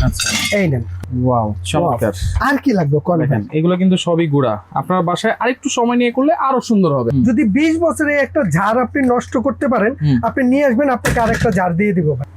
আচ্ছা, এই নেন। ওয়াও চমৎকার। আর কি লাগবে কোন? দেখেন এগুলো কিন্তু সবই গুড়া, আপনার বাসায় আরেকটু সময় নিয়ে করলে আরো সুন্দর হবে। যদি 20 বছরে একটা ঝাড় আপনি নষ্ট করতে পারেন, আপনি নিয়ে আসবেন, আপনাকে আরেকটা ঝাড় দিয়ে দিব ভাই।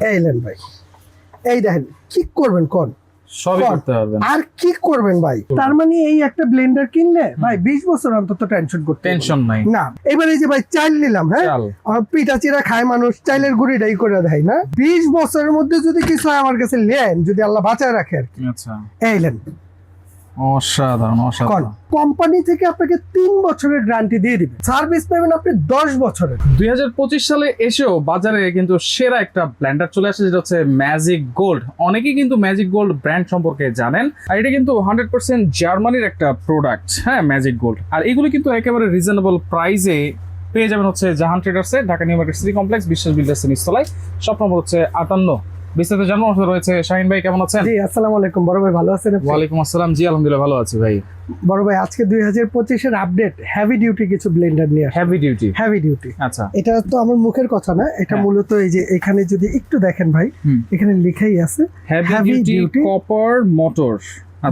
এই নেন ভাই, এই দেখেন কি করবেন কোন? সবই করতে পারবেন। আর কি করবেন ভাই? তার মানে এই একটা ব্লেন্ডার কিনলে ভাই 20 বছর অন্তত টেনশন করতে টেনশন নাই না। এবার এই যে ভাই চাল নিলাম, হ্যাঁ পিঠা চিরা খায় মানুষ, চাইলের গুঁড়িটাই করে দেয় না। 20 বছরের মধ্যে যদি কিছু আমার কাছে নেন, যদি আল্লাহ বাঁচায় রাখে আর কি। আচ্ছা, এই নেন। অসাধারণ অসাধারণ। কোম্পানি থেকে আপনাকে 3 বছরের গ্যারান্টি দিয়ে দিবে, সার্ভিস পাবেন আপনি 10 বছরের। 2025 সালে এসেও বাজারে কিন্তু সেরা একটা ব্লেন্ডার চলে আসে, যেটা হচ্ছে ম্যাজিক গোল্ড। অনেকেই কিন্তু ম্যাজিক গোল্ড ব্র্যান্ড সম্পর্কে জানেন, আর এটা কিন্তু 100% জার্মানির একটা প্রোডাক্ট, হ্যাঁ ম্যাজিক গোল্ড। আর এগুলো কিন্তু একেবারে রিজনেবল প্রাইসে পেয়ে যাবেন হচ্ছে জাহান ট্রেডার্সে, Dhaka new market city complex, Biswas বিল্ডার্সের নিচতলায়। শপ নম্বর হচ্ছে 58। বিস্তারিত জানার মতো রয়েছে। শাহিন ভাই কেমন আছেন? জি আসসালামু আলাইকুম বড় ভাই, ভালো আছেন? ওয়ালাইকুম আসসালাম, জি আলহামদুলিল্লাহ ভালো আছি ভাই। বড় ভাই আজকে 2025 এর আপডেট হেভি ডিউটি কিছু ব্লেন্ডার নিয়ে আসি। Heavy duty. আচ্ছা, এটা তো আমার মুখের কথা না, এটা মূলত এই যে এখানে যদি একটু দেখেন ভাই, এখানে লেখাই আছে হেভি ডিউটি কপার মোটর।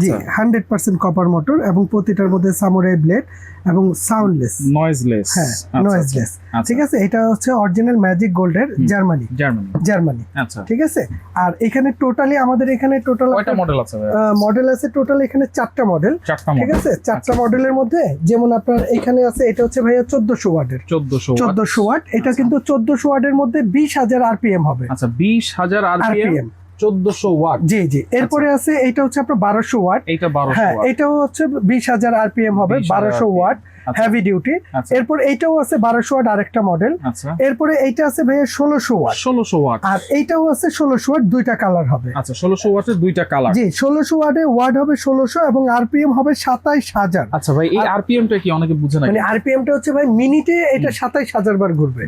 জি 100% কপার মোটর, এবং প্রতিটার মধ্যে সামুরাই ব্লেড এবং সাউন্ডলেস, নয়েজলেস। হ্যাঁ নয়েজলেস। ঠিক আছে, এটা হচ্ছে অরিজিনাল ম্যাজিক গোল্ডের জার্মানি। আচ্ছা, ঠিক আছে। আর এখানে টোটালি আমাদের এখানে টোটাল কয়টা মডেল আছে ভাই? মডেল আছে টোটাল এখানে 4টা মডেল। ঠিক আছে, 4টা মডেলের মধ্যে যেমন আপনার এখানে আছে, এটা হচ্ছে ভাইয়া 1400 ওয়াটের। 1400 ওয়াট। এটা কিন্তু 1400 ওয়াটের মধ্যে 20,000 আরপিএম হবে। আচ্ছা, 20,000 আরপিএম, 1400 ওয়াট। জি জি। এরপরে আছে এটা হচ্ছে আপনার 1200 ওয়াট। এটা 1200 হ্যাঁ, ওয়াট। এটাও হচ্ছে 20,000 আরপিএম হবে, 1200 ওয়াট হেভি ডিউটি। এরপর এইটাও আছে 1200 ওয়াট আরেকটা মডেল। আচ্ছা, এরপরে এইটা আছে ভাইয়া 1600 ওয়াট। 1600 ওয়াট। আর এইটাও আছে 1600 ওয়াট, দুইটা কালার হবে। আচ্ছা, 1600 ওয়াটের দুইটা কালার। জি, 1600 ওয়াটে ওয়াট হবে 1600 এবং আরপিএম হবে 27000। আচ্ছা ভাই, এই আরপিএমটা কি অনেকে বুঝে না? মানে আরপিএমটা হচ্ছে ভাই মিনিটে এটা 27000 বার ঘুরবে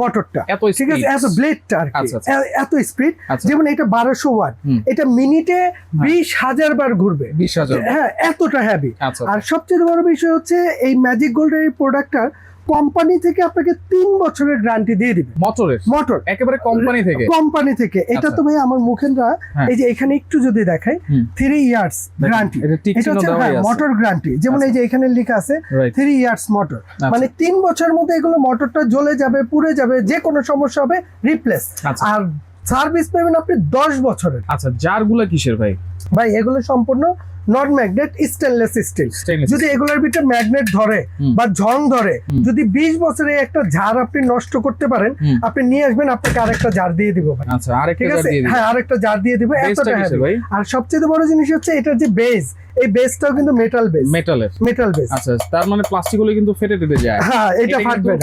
মোটরটা। এত ঠিক আছে, এত ব্লেডটা আর কি, এত স্পিড। আচ্ছা। যেমন এটা 1200 ওয়াট, এটা মিনিটে 20000 বার ঘুরবে। 20000, হ্যাঁ এতটা হেভি। আচ্ছা। আর সবচেয়ে বড় বিষয় হচ্ছে এই ম্যাজিক গোল্ডের এই প্রোডাক্টটার কোম্পানি থেকে আপনাকে 3 বছরের গ্যারান্টি দিয়ে দিবে। মোটর একেবারে কোম্পানি থেকে। এটা তো ভাই আমার মুখেরা এই যে এখানে একটু যদি দেখাই 3 ইয়ার্স গ্যারান্টি। এটা হচ্ছে মোটর গ্যারান্টি। যেমন এই যে এখানে লেখা আছে 3 ইয়ার্স মোটর, মানে 3 বছরের মধ্যে এগুলো মোটরটা জ্বলে যাবে, পুড়ে যাবে, যে কোনো সমস্যা হবে রিপ্লেস। আর সার্ভিস পাবেন আপনি 10 বছরের। আচ্ছা, জারগুলো কিসের ভাই? ভাই এগুলো সম্পূর্ণ নন ম্যাগনেট স্টেনলেস স্টিল। যদি এগুলোর ভিতরে ম্যাগনেট ধরে বা ঝং ধরে, যদি 20 বছরে একটা ঝাড় আপনি নষ্ট করতে পারেন, আপনি নিয়ে আসবেন, আপনাকে আরেকটা ঝাড় দিয়ে দিব ভাই। আচ্ছা, আরেকটা ঝাড় দিয়ে দিবেন? হ্যাঁ, আরেকটা ঝাড় দিয়ে দিব। এতটা হেভি। আর সবচেয়ে বড় জিনিস হচ্ছে এটার যে বেস, এই বেসটাও কিন্তু মেটাল বেস। Metal base. আচ্ছা, তার মানে প্লাস্টিক গুলো কিন্তু ফেটে যায়। হ্যাঁ, এটা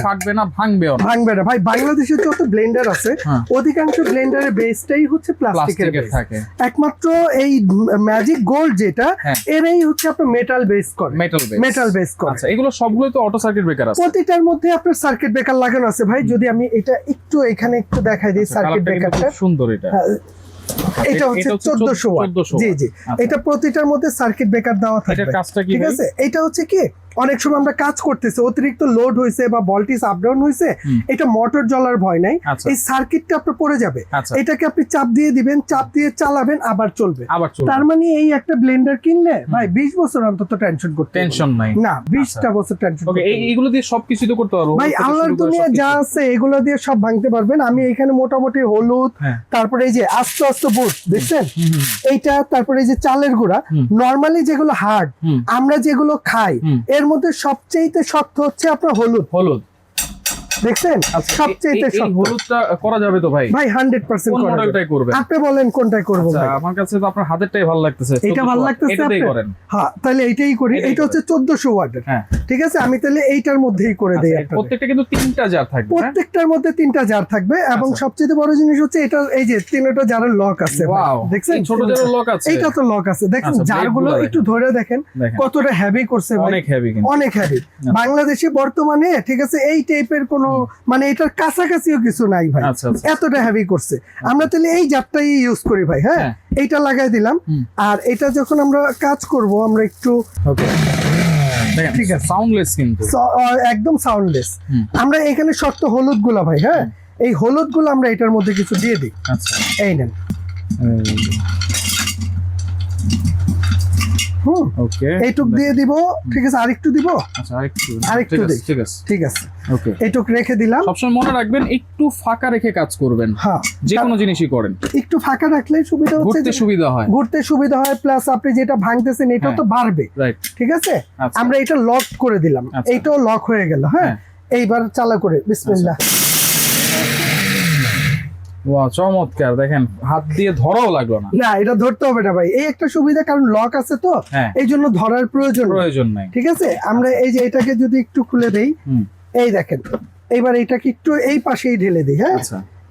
ফাটবে না, ভাঙবেও না ভাই। বাংলাদেশে যত ব্লেন্ডার আছে অধিকাংশ ব্লেন্ডারের বেসটাই হচ্ছে প্লাস্টিকের থাকে। একমাত্র এই ম্যাজিক গোল্ড যেটা, এরাই হচ্ছে আপনার মেটাল বেস করে। আচ্ছা, এগুলো সবগুলোই তো অটো সার্কিট ব্রেকার আছে। প্রতিটার মধ্যে আপনার সার্কিট ব্রেকার লাগানো আছে ভাই। যদি আমি এটা একটু এখানে একটু দেখাই দিই সার্কিট ব্রেকারটা। সুন্দর এটা। এটা হচ্ছে 1400 ওয়াট। জি জি। এটা প্রতিটার মধ্যে সার্কিট ব্রেকার দেওয়া থাকবে। এটার কাজটা কি? ঠিক আছে, এটা হচ্ছে কি, অনেক সময় আমরা কাজ করতেছি, অতিরিক্ত লোড হয়েছে বা ভোল্টেজ আপ ডাউন হয়েছে, এটা মোটর জ্বলার ভয় নাই। এই সার্কিটটা আপনার পড়ে যাবে, এটাকে আপনি চাপ দিয়ে দিবেন, চাপ দিয়ে চালাবেন, আবার চলবে। তার মানে এই একটা ব্লেন্ডার কিনলে ভাই 20 বছর অন্তত টেনশন নাই না। 20টা বছর টেনশন। ওকে, এইগুলো দিয়ে সবকিছু তো করতে পারবো ভাই। আল্লাহর দুনিয়া যা আছে এগুলো দিয়ে সব ভাঙতে পারবেন। আমি এখানে মোটামুটি হলুদ, তারপরে এই যে আস্তে আস্তে বুট দেখছেন এইটা, তারপরে এই যে চালের গুঁড়া, নরমালি যেগুলো হার্ড আমরা যেগুলো খাই, এর মধ্যে সবচেয়ে শক্ত হচ্ছে আপনার হলুদ। দেখছেন, সবচেয়ে শক্ত। হলুদটা করা যাবে তো ভাই? ভাই 100% কোন মডেলটাই করবেন? আপনি বলেন কোনটাই করব ভাই? আমার কাছে তো আপনার হাতেরটাই ভালো লাগতেছে। এটা ভালো লাগতেছে, এটাই করেন। হ্যাঁ, তাহলে এইটাই করি। এটা হচ্ছে 1400 ওয়াটের। ঠিক আছে, আমি তাহলে এইটার মধ্যেই করে দেই। প্রত্যেকটা কিন্তু 3টা জার থাকবে। প্রত্যেকটার মধ্যে 3টা জার থাকবে, এবং সবচেয়ে বড় জিনিস হচ্ছে এটা এই যে 3টা জারের লক আছে। দেখছেন, ছোট জারের লক আছে। এইটা তো লক আছে। দেখেন জারগুলো একটু ধরে দেখেন কতটা হেভি করছে ভাই। অনেক হেভি। বাংলাদেশে বর্তমানে ঠিক আছে এই টাইপের কোনো মানে এটা কাছাকাছিও কিছু নাই ভাই, এতটা হেভি করছে। আমরা তাহলে এই জারটাই ইউজ করি ভাই। হ্যাঁ, এইটা লাগাই দিলাম। আর এটা যখন আমরা কাজ করব আমরা একটু ঠিক আছে, সাউন্ডলেস কিন্তু একদম সাউন্ডলেস। আমরা এখানে শক্ত হলুদ গুলা ভাই, হ্যাঁ এই হলুদ গুলো আমরা এটার মধ্যে কিছু দিয়ে দিই। আচ্ছা, এই নেন। ওকে, এইটুক দিয়ে দিব, ঠিক আছে, আরেকটু দিব, আচ্ছা আরেকটু দিই, ঠিক আছে, ঠিক আছে, ওকে। এইটুক রেখে দিলাম। সবসময় মনে রাখবেন একটু ফাঁকা রেখে কাজ করবেন, হ্যাঁ, যে কোনো জিনিসই করেন একটু ফাঁকা রাখলে সুবিধা হচ্ছে, ঘুরতে সুবিধা হয়, ঘুরতে সুবিধা হয়, প্লাস আপনি যেটা ভাঙতেছেন এটাও তো বাড়বে, রাইট, ঠিক আছে। আচ্ছা। আমরা এটা লক করে দিলাম, আচ্ছা। এইটাও লক হয়ে গেল। হ্যাঁ, এইবার চালা করে বিসমিল্লাহ। ওয়াও, চমৎকার, দেখেন হাত দিয়ে ধরাও লাগলো না। না, এটা ধরতে হবে না ভাই, এই একটা সুবিধা, কারণ লক আছে তো, এই জন্য ধরার প্রয়োজন নাই, ঠিক আছে। আমরা এই যে এটাকে যদি একটু খুলে দেই, এই দেখেন, এইবার এটাকে একটু এই পাশেই ঢেলে দিই, হ্যাঁ,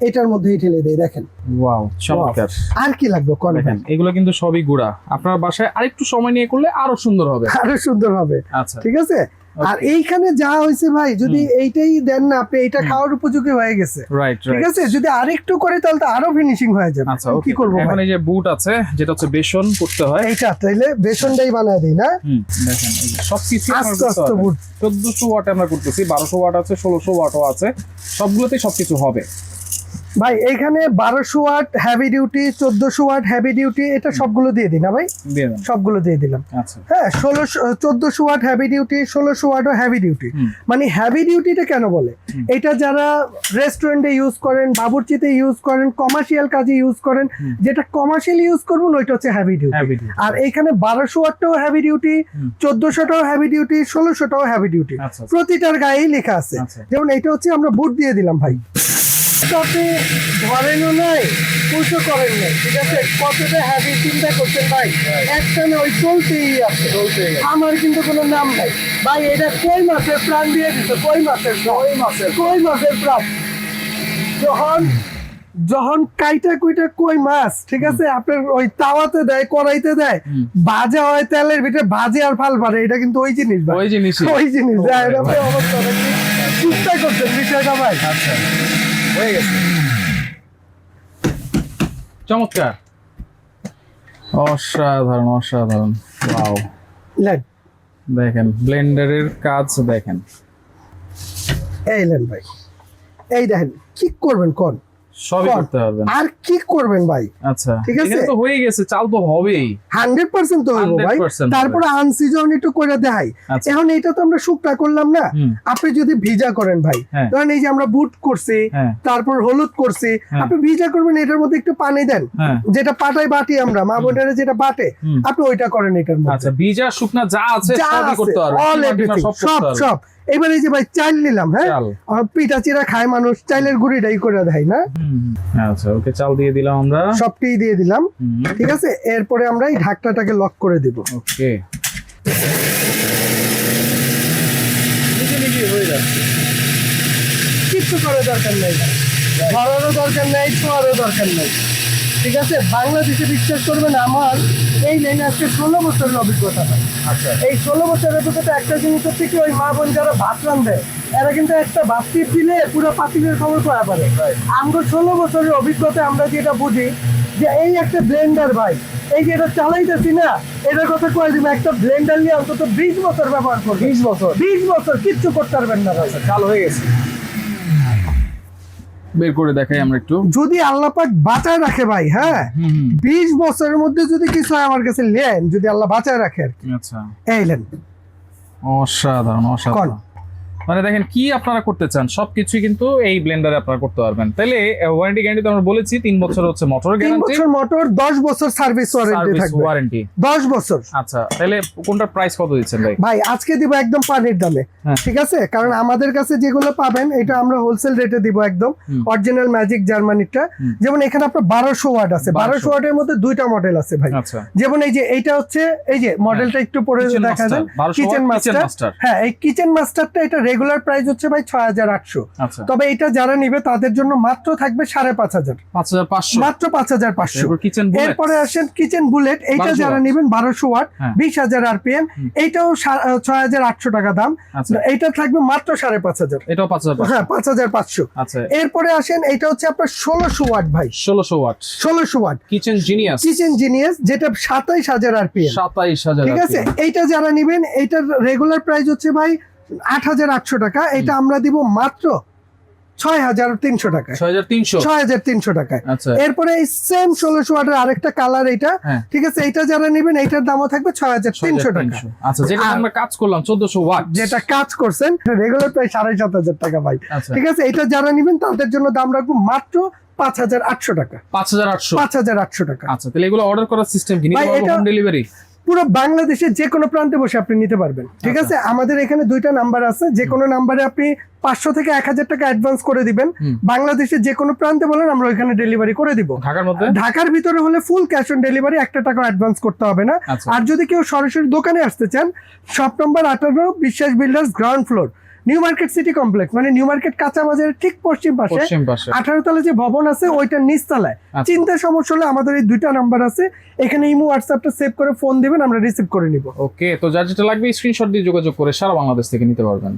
এটার মধ্যেই ঢেলে দেই, দেখেন। ওয়াও, চমৎকার। আর কি লাগবে কোন? দেখেন এগুলো কিন্তু সবই গুড়া, আপনার বাসায় আরেকটু সময় নিয়ে করলে আরো সুন্দর হবে, আরো সুন্দর হবে, আচ্ছা, ঠিক আছে। আর এইখানে যা হয়েছে ভাই, যদি এইটাই দেন না আপনি, এইটা খাওয়ার উপযোগী হয়ে গেছে, রাইট, ঠিক আছে। যদি আরেকটু করে তাহলে তো আরো ফিনিশিং হয়ে যাবে। আচ্ছা, কি করব এখন এই যে বুট আছে, যেটা হচ্ছে বেসন করতে হয়, এইটা তাইলে বেসনটাই বানায় দেই না। দেখেন এই যে সবকিছু আস্তে আস্তে বুট 1400 ওয়াটে আমরা করতেছি, 1200 ওয়াট আছে, 1600 ওয়াটও আছে, সবগুলোতেই সবকিছু হবে ভাই। এখানে 1200 watt heavy duty, 1400 watt heavy duty, এটা সবগুলো দিয়ে দিই না ভাই, দিয়ে দেন, সবগুলো দিয়ে দিলাম। আচ্ছা, হ্যাঁ, 1400 ওয়াট হেভি ডিউটি, 1600 ওয়াটও হেভি ডিউটি। মানে হেভি ডিউটিটা কেন বলে, এটা যারা রেস্টুরেন্টে ইউজ করেন, বাবুর্চিতে ইউজ করেন, কমার্শিয়াল কাজে ইউজ করেন, যেটা কমার্শিয়াল ইউজ করবেন ওইটা হচ্ছে হেভি ডিউটি। আর এখানে 1200 ওয়াটটাও হেভি ডিউটি, 1400টাও হেভি ডিউটি, 1600টাও হেভি ডিউটি, প্রতিটার গায়েই লেখা আছে। যেমন এটা হচ্ছে আমরা বুট দিয়ে দিলাম ভাই, আপনি ধরেনও নাই, পুষও করেন নাই, ঠিক আছে। কতটা হ্যাভি চিন্তা করছেন ভাই, একটানে ওই চলতেই আছে, আমার কিন্তু কোনো নাম নাই ভাই। এটা কই মাছের প্রাণ দিয়ে দিচ্ছে, কই মাছের প্রাণ। যখন কাইটা কুইটা কই মাছ, ঠিক আছে, আপনার ওই তাওয়াতে দেয়, কড়াইতে দেয়, ভাজা হয় তেলের ভিতরে, ভাজে আর ফাল পারে, এটা কিন্তু ওই জিনিস, ওই জিনিস অবস্থা চিন্তা করছেন বিষয়টা ভাই। আচ্ছা, হয়ে গেছে, চমৎকার, অসাধারণ, অসাধারণ। ওয়াও, দেখেন ব্লেন্ডারের কাজ দেখেন, এই লেন ভাই, এই দেখেন কি করবেন কোন, সবই করতে পারবেন, আর কি করবেন ভাই। আচ্ছা, ঠিক আছে, তো হয়ে গেছে, চাল তো হবেই, 100% তো হইব ভাই। তারপরে আনসিজন একটু করে দেখাই। এখন এটা তো আমরা শুকনা করলাম না, আপনি যদি ভিজা করেন ভাই, ধরেন এই যে আমরা বুট করছি, তারপর হলুদ করছি, আপনি ভিজা করবেন, এটার মধ্যে একটু পানি দেন, যেটা পাটায় বাটি আমরা, মা বোনেরা যেটা বাটে, আপনি ওইটা করেন এটার মধ্যে। আচ্ছা, ভিজা শুকনা যা আছে সবই করতে পারবেন, সব। এবার এই যে ভাই চাল নিলাম, হ্যাঁ, পিঠা চিরা খায় মানুষ, চাইলের গুঁড়িটাই করে দেয় না। আচ্ছা, ওকে, চাল দিয়ে দিলাম আমরা, সবটাই দিয়ে দিলাম, ঠিক আছে। এরপরে আমরা এই ঢাকনাটাকে লক করে দিব। ওকে, হয়ে যাচ্ছে, কিচ্ছু করার দরকার নেই, ধরারও দরকার নেই, ছোঁয়ারও দরকার নেই, ঠিক আছে। বাংলাদেশে বিশ্বাস করবেন, আমার এই লাইনে আজকে 16 বছরের অভিজ্ঞতা হয়। আচ্ছা, এই 16 বছরের অভিজ্ঞতা একটা জিনিস হচ্ছে কি, ওই মা বোন যারা ভাত রান্ধে, এরা কিন্তু একটা বাস্তি দিলে পুরো পাতিলের খবর করা পারে। আমরা 16 বছরের অভিজ্ঞতা আমরা যেটা বুঝি, যে এই একটা ব্লেন্ডার ভাই, এই যে এটা চালাইতেছি না, এটার কথা কয়ে দিব, একটা ব্লেন্ডার নিয়ে অন্তত 20 বছর ব্যবহার করবে, 20 বছর কিচ্ছু করতে পারবেন না ভাই, চালু হয়ে গেছে। বের করে দেখাই আমরা একটু, যদি আল্লাহ পাক বাঁচায় রাখে ভাই, হ্যাঁ, 20 বছরের মধ্যে যদি কিছু আমার কাছে নেন, যদি আল্লাহ বাঁচায় রাখে আর কি। আচ্ছা, এই লেন, অসাধারণ, অসাধারণ। মানে দেখেন কি আপনারা করতে চান সবকিছুই কিন্তু এই ব্লেন্ডারে আপনারা করতে পারবেন। তাহলে ওয়ারেন্টি গ্যারান্টি তো আমরা বলেছি 3 বছর হচ্ছে মোটর গ্যারান্টি, 3 বছর মোটর, 10 বছর সার্ভিস ওয়ারেন্টি থাকবে, ওয়ারেন্টি 10 বছর। আচ্ছা, তাহলে কোনটার প্রাইস কত দিচ্ছেন ভাই? ভাই আজকে দিব একদম পানির দামে, ঠিক আছে, কারণ আমাদের কাছে যেগুলো পাবেন এটা আমরা হোলসেল রেটে দিব একদম, অরিজিনাল ম্যাজিক জার্মানিটা। যেমন এখানে আপনার 1200 ওয়াট আছে, 1200 ওয়াটের মধ্যে দুইটা মডেল আছে ভাই। যেমন এই যে এইটা হচ্ছে, এই যে মডেলটা একটু পরে দেখা যায়, কিচেন মাস্টার। হ্যাঁ, এই কিচেন মাস্টারটা এটা রেগুলার প্রাইস হচ্ছে ভাই 6800। তবে এটা যারা নিবে তাদের জন্য মাত্র থাকবে 5500, মাত্র 5500। এরপরে আসেন কিচেন বুলেট, এইটা যারা নিবেন 1200 ওয়াট, 20000 আরপিএম, এইটাও 6800 টাকা দাম, এইটা থাকবে মাত্র 5500, এটাও 5500, হ্যাঁ 5500। আচ্ছা, এরপরে আসেন এইটা হচ্ছে আপনার 1600 ওয়াট ভাই, 1600 ওয়াট কিচেন জিনিয়াস, যেটা 27000 আরপিএম, 27000, ঠিক আছে। এইটা যারা নিবেন, এইটার রেগুলার প্রাইস হচ্ছে ভাই 8800 টাকা, এটা আমরা দিব মাত্র 6,300 টাকায়। 6,300 টাকায়। আচ্ছা, এরপরে এই সেম 1600 ওয়াটের আরেকটা কালার এটা, ঠিক আছে, এটা যারা নেবেন এইটার দামও থাকবে 6,300 টাকা। আচ্ছা, যেটা আমরা কাজ করলাম 1400 ওয়াট, যেটা কাজ করছেন রেগুলার প্রায় 7,500 টাকা ভাই, ঠিক আছে। এটা যারা নেবেন তাদের জন্য দাম রাখবো মাত্র 5,800 টাকা। 5,800 টাকা। আচ্ছা, তাহলে এগুলো অর্ডার করার সিস্টেম কি, নিতে পারবো হোম ডেলিভারি? পুরো বাংলাদেশের যে কোনো প্রান্তে বসে আপনি নিতে পারবেন, ঠিক আছে। আমাদের এখানে 2টা নাম্বার আছে, যে কোনো নাম্বারে আপনি 500 থেকে 1,000 টাকা অ্যাডভান্স করে দিবেন। বাংলাদেশের যে কোনো প্রান্তে বলেন, আমরা ওইখানে ডেলিভারি করে দিব। ঢাকার মধ্যে, ঢাকার ভিতরে হলে ফুল ক্যাশ অন ডেলিভারি, 1 টাকা অ্যাডভান্স করতে হবে না। আর যদি কেউ সরাসরি দোকানে আসতে চান, শপ নম্বর 18 বিশ্বাস builders, ground floor, new market city complex, মানে নিউ মার্কেট কাঁচা বাজারের ঠিক পশ্চিম পাশে 18 তলা যে ভবন আছে ওইটার নিচতলায়। চিন্তা সমস্যা হলে আমাদের এই 2টা নাম্বার আছে, এখানে ইমো হোয়াটসঅ্যাপটা সেভ করে ফোন দিবেন, আমরা রিসিভ করে নিব। ওকে, তো যার যেটা লাগবে স্ক্রিনশট দিয়ে যোগাযোগ করে সারা বাংলাদেশ থেকে নিতে পারবেন।